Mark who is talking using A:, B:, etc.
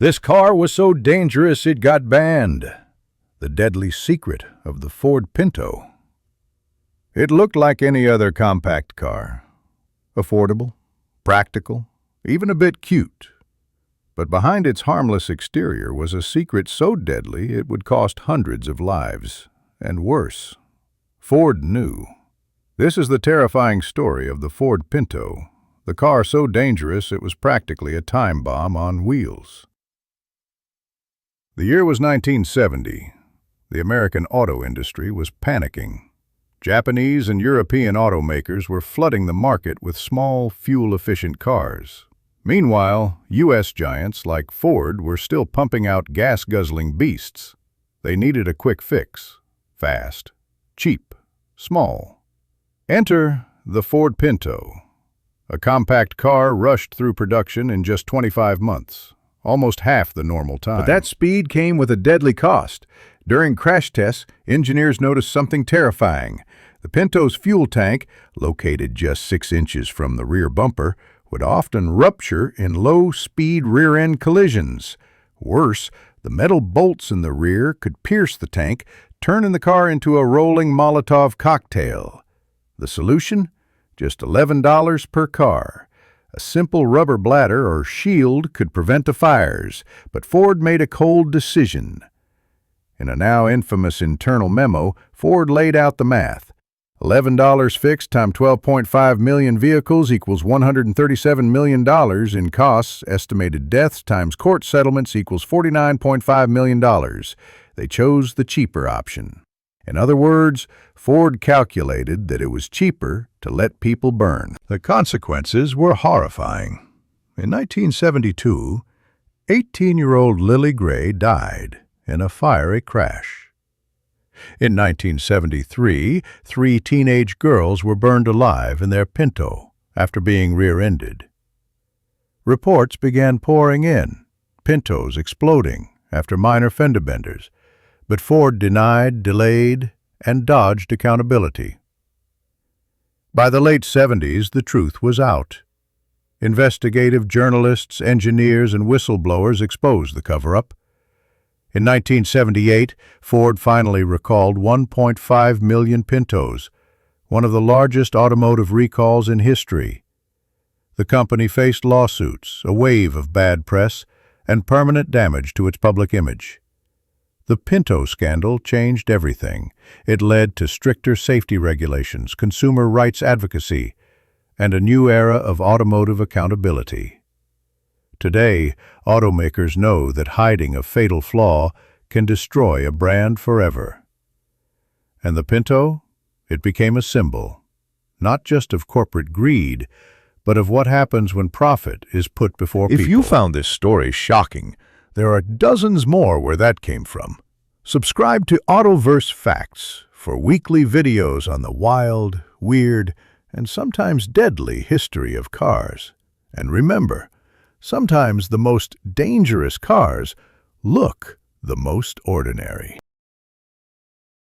A: This car was so dangerous it got banned. The deadly secret of the Ford Pinto. It looked like any other compact car. Affordable, practical, even a bit cute. But behind its harmless exterior was a secret so deadly it would cost hundreds of lives, and worse. Ford knew. This is the terrifying story of the Ford Pinto, the car so dangerous it was practically a time bomb on wheels. The year was 1970. The American auto industry was panicking. Japanese and European automakers were flooding the market with small, fuel-efficient cars. Meanwhile, U.S. giants like Ford were still pumping out gas-guzzling beasts. They needed a quick fix. Fast, cheap, small. Enter the Ford Pinto, a compact car rushed through production in just 25 months, almost half the normal time. But that speed came with a deadly cost. During crash tests, engineers noticed something terrifying. The Pinto's fuel tank, located just 6 inches from the rear bumper, would often rupture in low-speed rear-end collisions. Worse, the metal bolts in the rear could pierce the tank, turning the car into a rolling Molotov cocktail. The solution? Just $11 per car. A simple rubber bladder or shield could prevent the fires, but Ford made a cold decision. In a now infamous internal memo, Ford laid out the math. $11 fixed times 12.5 million vehicles equals $137 million in costs. Estimated deaths times court settlements equals $49.5 million. They chose the cheaper option. In other words, Ford calculated that it was cheaper to let people burn. The consequences were horrifying. In 1972, 18-year-old Lily Gray died in a fiery crash. In 1973, 3 teenage girls were burned alive in their Pinto after being rear-ended. Reports began pouring in, Pintos exploding after minor fender benders, but Ford denied, delayed, and dodged accountability. By the late 70s, the truth was out. Investigative journalists, engineers, and whistleblowers exposed the cover-up. In 1978, Ford finally recalled 1.5 million Pintos, one of the largest automotive recalls in history. The company faced lawsuits, a wave of bad press, and permanent damage to its public image. The Pinto scandal changed everything. It led to stricter safety regulations, consumer rights advocacy, and a new era of automotive accountability. Today, automakers know that hiding a fatal flaw can destroy a brand forever. And the Pinto? It became a symbol, not just of corporate greed, but of what happens when profit is put before people. If you found this story shocking, there are dozens more where that came from. Subscribe to Autoverse Facts for weekly videos on the wild, weird, and sometimes deadly history of cars. And remember, sometimes the most dangerous cars look the most ordinary.